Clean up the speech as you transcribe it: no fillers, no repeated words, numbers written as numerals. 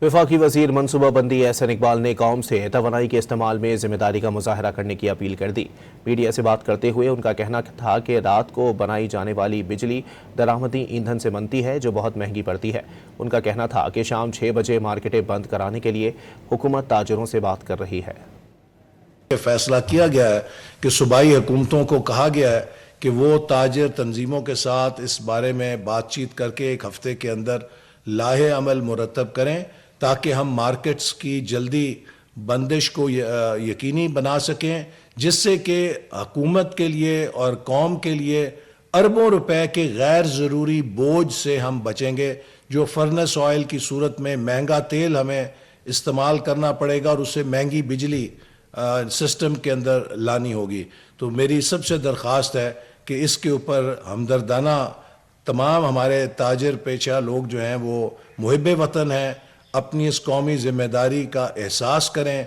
وفاقی وزیر منصوبہ بندی احسن اقبال نے قوم سے توانائی کے استعمال میں ذمہ داری کا مظاہرہ کرنے کی اپیل کر دی۔ میڈیا سے بات کرتے ہوئے ان کا کہنا تھا کہ رات کو بنائی جانے والی بجلی درآمدی ایندھن سے بنتی ہے جو بہت مہنگی پڑتی ہے۔ ان کا کہنا تھا کہ شام 6 بجے مارکیٹیں بند کرانے کے لیے حکومت تاجروں سے بات کر رہی ہے۔ فیصلہ کیا گیا ہے کہ صوبائی حکومتوں کو کہا گیا ہے کہ وہ تاجر تنظیموں کے ساتھ اس بارے میں بات چیت کر کے 1 ہفتے کے اندر لائحہ عمل مرتب کریں تاکہ ہم مارکیٹس کی جلدی بندش کو یقینی بنا سکیں، جس سے کہ حکومت کے لیے اور قوم کے لیے اربوں روپے کے غیر ضروری بوجھ سے ہم بچیں گے، جو فرنس آئل کی صورت میں مہنگا تیل ہمیں استعمال کرنا پڑے گا اور اس سے مہنگی بجلی سسٹم کے اندر لانی ہوگی۔ تو میری سب سے درخواست ہے کہ اس کے اوپر ہمدردانہ تمام ہمارے تاجر پیشہ لوگ جو ہیں وہ محب وطن ہیں، اپنی اس قومی ذمہ داری کا احساس کریں۔